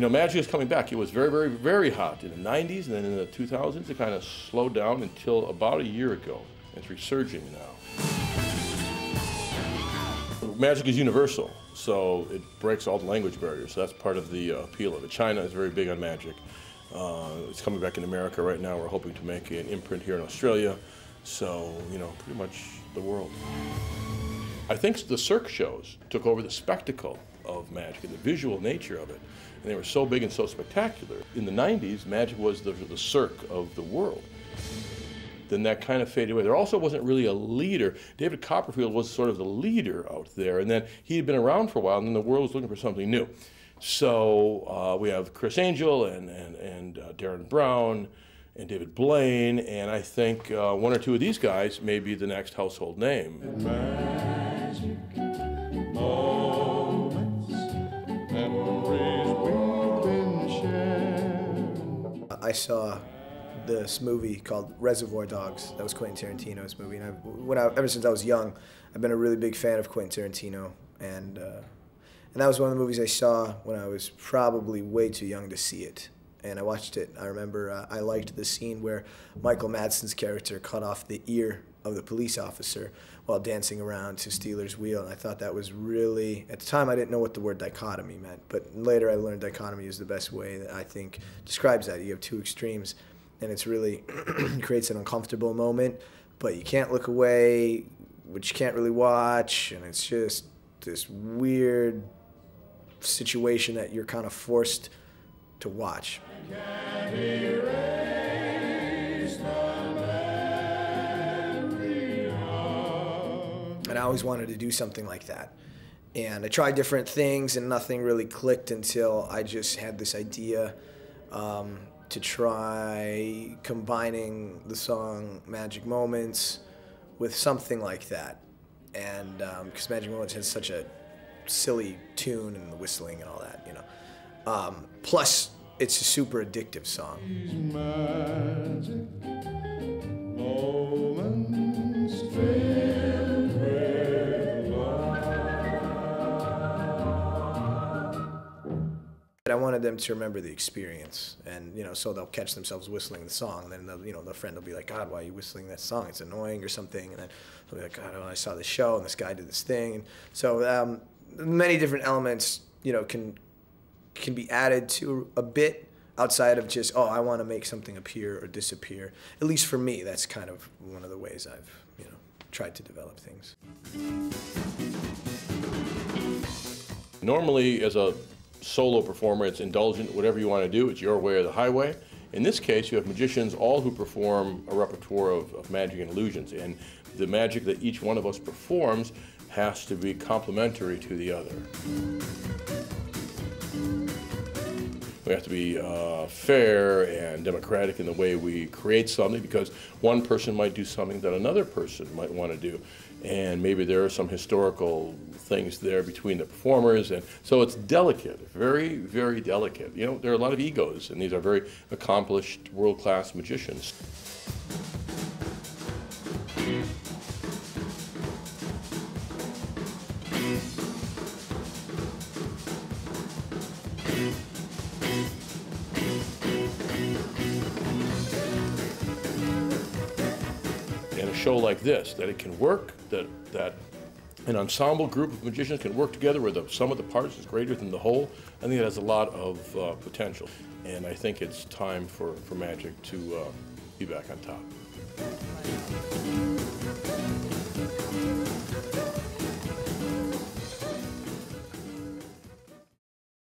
You know, magic is coming back. It was very, very, very hot in the 90s, and then in the 2000s it kind of slowed down until about a year ago. It's resurging now. Magic is universal, so it breaks all the language barriers. So that's part of the appeal of it. China is very big on magic. It's coming back in America right now. We're hoping to make an imprint here in Australia. So, you know, pretty much the world. I think the cirque shows took over the spectacle of magic and the visual nature of it. And they were so big and so spectacular. In the 90s, magic was the cirque of the world. Then that kind of faded away. There also wasn't really a leader. David Copperfield was sort of the leader out there, and then he had been around for a while, and then the world was looking for something new. So we have Chris Angel and Darren Brown and David Blaine, and I think one or two of these guys may be the next household name. Magic moments, memories we've been sharing. I saw this movie called Reservoir Dogs. That was Quentin Tarantino's movie, and ever since I was young, I've been a really big fan of Quentin Tarantino, and that was one of the movies I saw when I was probably way too young to see it. And I watched it. I remember I liked the scene where Michael Madsen's character cut off the ear of the police officer while dancing around to Steeler's Wheel. And I thought that was really, at the time I didn't know what the word dichotomy meant, but later I learned dichotomy is the best way that I think describes that. You have two extremes, and it's really creates an uncomfortable moment, but you can't look away, which you can't really watch, and it's just this weird situation that you're kind of forced to watch. And I always wanted to do something like that. And I tried different things and nothing really clicked until I just had this idea to try combining the song Magic Moments with something like that. And because Magic Moments has such a silly tune and the whistling and all that, you know. Plus, it's a super addictive song. Magic moments filled with love. I wanted them to remember the experience, and you know, so they'll catch themselves whistling the song, and then you know, their friend will be like, "God, why are you whistling that song? It's annoying," or something, and then they'll be like, "God, I saw this show, and this guy did this thing," and so many different elements, you know, can be added to a bit outside of just, oh, I want to make something appear or disappear. At least for me, that's kind of one of the ways I've, you know, tried to develop things. Normally, as a solo performer, it's indulgent, whatever you want to do, it's your way or the highway. In this case, you have magicians, all who perform a repertoire of magic and illusions, and the magic that each one of us performs has to be complementary to the other. We have to be fair and democratic in the way we create something, because one person might do something that another person might want to do, and maybe there are some historical things there between the performers, and so it's delicate, very, very delicate. You know, there are a lot of egos, and these are very accomplished, world-class magicians. In a show like this, that it can work, that an ensemble group of magicians can work together where the sum of the parts is greater than the whole, I think it has a lot of potential. And I think it's time for magic to be back on top.